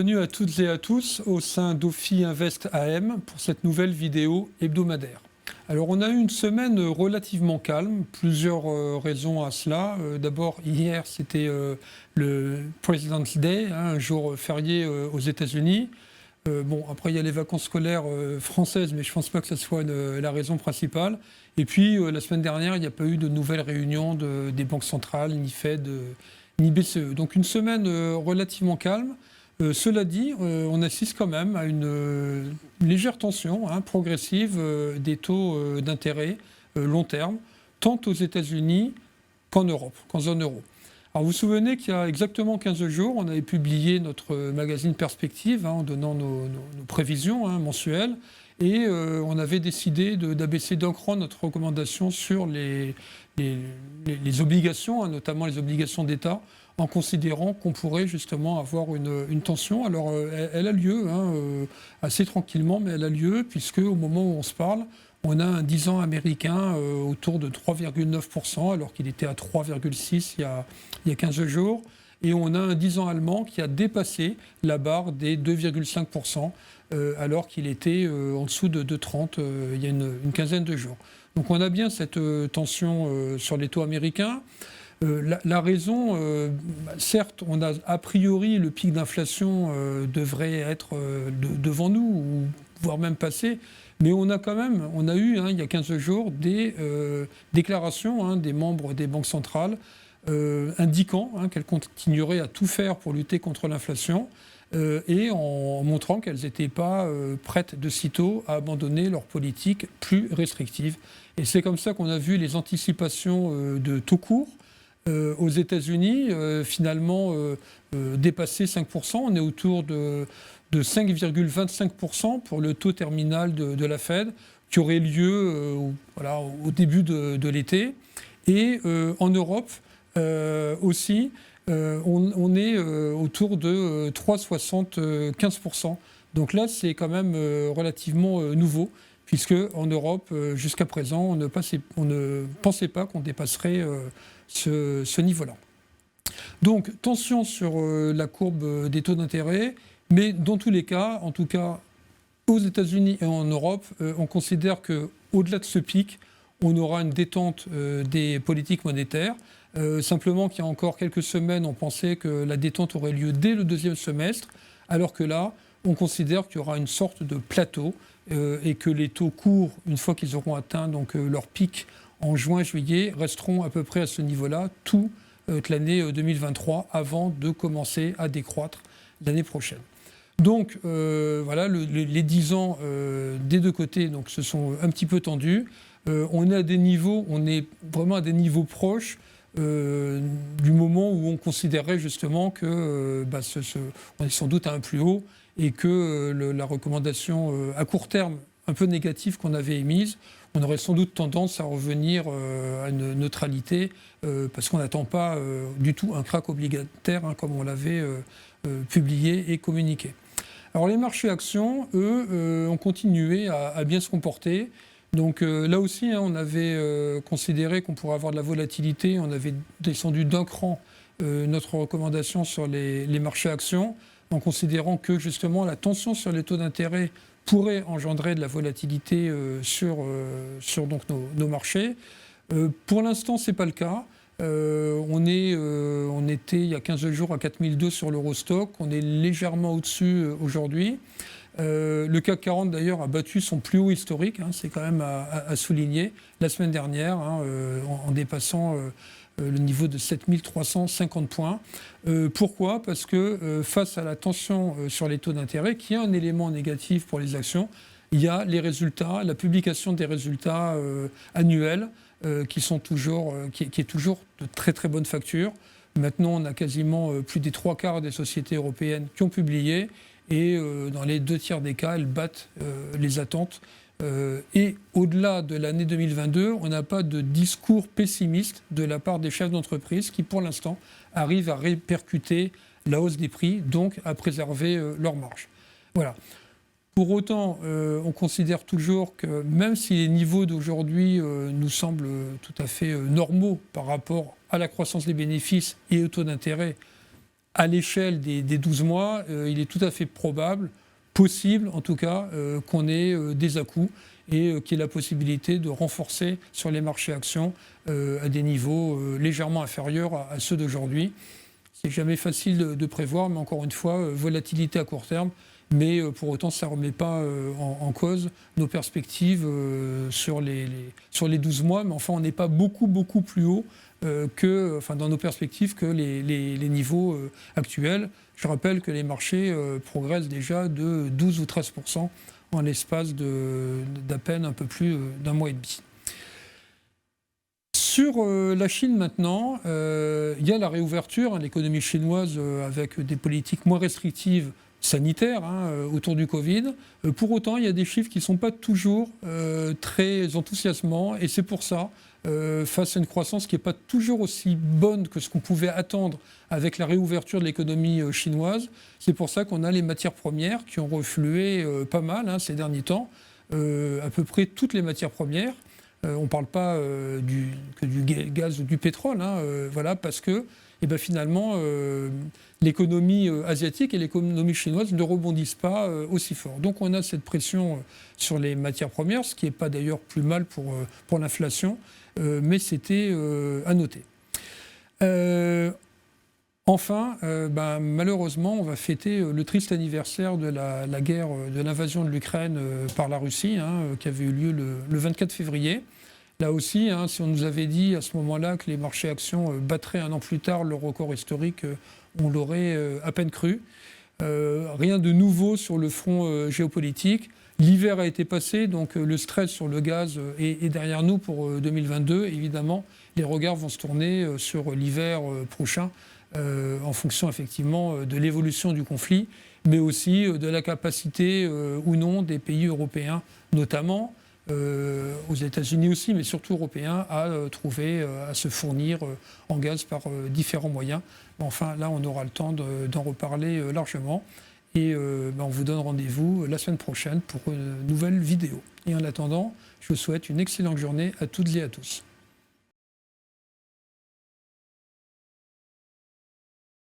bienvenue à toutes et à tous au sein d'Ophi Invest AM pour cette nouvelle vidéo hebdomadaire. Alors on a eu une semaine relativement calme, plusieurs raisons à cela. D'abord hier c'était le President's Day, un jour férié aux États-Unis. Après il y a les vacances scolaires françaises, mais je ne pense pas que ce soit la raison principale. Et puis la semaine dernière, il n'y a pas eu de nouvelles réunions des banques centrales, ni Fed, ni BCE. Donc une semaine relativement calme. Cela dit, on assiste quand même à une légère tension progressive des taux d'intérêt long terme, tant aux États-Unis qu'en Europe, qu'en zone euro. Alors vous vous souvenez qu'il y a exactement 15 jours, on avait publié notre magazine Perspective en donnant nos prévisions mensuelles et on avait décidé d'abaisser d'un cran notre recommandation sur les obligations, notamment les obligations d'État, en considérant qu'on pourrait justement avoir une tension. Alors elle a lieu, assez tranquillement, mais elle a lieu, puisque au moment où on se parle, on a un 10 ans américain autour de 3,9%, alors qu'il était à 3,6% il y a 15 jours. Et on a un 10 ans allemand qui a dépassé la barre des 2,5%, alors qu'il était en dessous de 2,30 il y a une quinzaine de jours. Donc on a bien cette tension sur les taux américains. La raison, certes, on a a priori le pic d'inflation devrait être devant nous, ou voire même passé, mais on a eu il y a 15 jours des déclarations des membres des banques centrales indiquant qu'elles continueraient à tout faire pour lutter contre l'inflation et en montrant qu'elles n'étaient pas prêtes de sitôt à abandonner leur politique plus restrictive. Et c'est comme ça qu'on a vu les anticipations de taux court aux États-Unis, finalement dépasser 5%. On est autour de 5,25% pour le taux terminal de la Fed, qui aurait lieu au début de l'été. Et en Europe aussi, on est autour de 3,75%. Donc là, c'est quand même relativement nouveau, puisque en Europe, jusqu'à présent, on ne pensait pas qu'on dépasserait ce niveau-là. Donc, tension sur la courbe des taux d'intérêt, mais dans tous les cas, en tout cas aux États-Unis et en Europe, on considère qu'au-delà de ce pic, on aura une détente des politiques monétaires. Simplement qu'il y a encore quelques semaines, on pensait que la détente aurait lieu dès le deuxième semestre, alors que là, on considère qu'il y aura une sorte de plateau et que les taux courts, une fois qu'ils auront atteint leur pic en juin-juillet, resteront à peu près à ce niveau-là toute l'année 2023 avant de commencer à décroître l'année prochaine. Donc les 10 ans des deux côtés se sont un petit peu tendus. On est vraiment à des niveaux proches du moment où on considérerait justement que on est sans doute à un plus haut et que la recommandation à court terme un peu négative qu'on avait émise, on aurait sans doute tendance à revenir à une neutralité parce qu'on n'attend pas du tout un krach obligataire comme on l'avait publié et communiqué. Alors les marchés actions, eux, ont continué à bien se comporter. Donc là aussi, on avait considéré qu'on pourrait avoir de la volatilité. On avait descendu d'un cran notre recommandation sur les marchés actions en considérant que justement la tension sur les taux d'intérêt pourrait engendrer de la volatilité sur nos marchés. Pour l'instant, ce n'est pas le cas. On était il y a 15 jours à 4002 sur l'Eurostock. On est légèrement au-dessus aujourd'hui. Le CAC 40 d'ailleurs a battu son plus haut historique, c'est quand même à souligner, la semaine dernière, en dépassant le niveau de 7350 points. Pourquoi ? Parce que face à la tension sur les taux d'intérêt, qui est un élément négatif pour les actions, il y a les résultats, la publication des résultats annuels qui est toujours de très très bonne facture. Maintenant, on a quasiment plus des 3/4 des sociétés européennes qui ont publié. Et dans les 2/3 des cas, elles battent les attentes. Et au-delà de l'année 2022, on n'a pas de discours pessimiste de la part des chefs d'entreprise qui, pour l'instant, arrivent à répercuter la hausse des prix, donc à préserver leurs marges. Voilà. Pour autant, on considère toujours que même si les niveaux d'aujourd'hui nous semblent tout à fait normaux par rapport à la croissance des bénéfices et au taux d'intérêt, à l'échelle des 12 mois, il est tout à fait probable, possible en tout cas, qu'on ait des à-coups et qu'il y ait la possibilité de renforcer sur les marchés actions à des niveaux légèrement inférieurs à ceux d'aujourd'hui. C'est jamais facile de prévoir, mais encore une fois, volatilité à court terme, mais pour autant, ça ne remet pas en cause nos perspectives sur les 12 mois, mais enfin, on n'est pas beaucoup plus haut dans nos perspectives que les niveaux actuels. Je rappelle que les marchés progressent déjà de 12 ou 13% en l'espace d'à peine un peu plus d'un mois et demi. Sur la Chine maintenant, il y a la réouverture, l'économie chinoise avec des politiques moins restrictives sanitaires autour du Covid. Pour autant, il y a des chiffres qui ne sont pas toujours très enthousiasmants et c'est pour ça, face à une croissance qui n'est pas toujours aussi bonne que ce qu'on pouvait attendre avec la réouverture de l'économie chinoise, c'est pour ça qu'on a les matières premières qui ont reflué pas mal ces derniers temps, à peu près toutes les matières premières. On ne parle pas que du gaz ou du pétrole, parce que finalement, l'économie asiatique et l'économie chinoise ne rebondissent pas aussi fort. Donc on a cette pression sur les matières premières, ce qui n'est pas d'ailleurs plus mal pour l'inflation, mais c'était à noter. Enfin, malheureusement, on va fêter le triste anniversaire de la guerre, de l'invasion de l'Ukraine par la Russie, qui avait eu lieu le 24 février. Là aussi, si on nous avait dit à ce moment-là que les marchés actions battraient un an plus tard le record historique, on l'aurait à peine cru. Rien de nouveau sur le front géopolitique. L'hiver a été passé, donc le stress sur le gaz est derrière nous pour 2022. Évidemment, les regards vont se tourner sur l'hiver prochain en fonction effectivement de l'évolution du conflit, mais aussi de la capacité ou non des pays européens, notamment, aux États-Unis aussi, mais surtout européens, à se fournir en gaz par différents moyens. Enfin, là, on aura le temps d'en reparler largement. Et on vous donne rendez-vous la semaine prochaine pour une nouvelle vidéo. Et en attendant, je vous souhaite une excellente journée à toutes et à tous.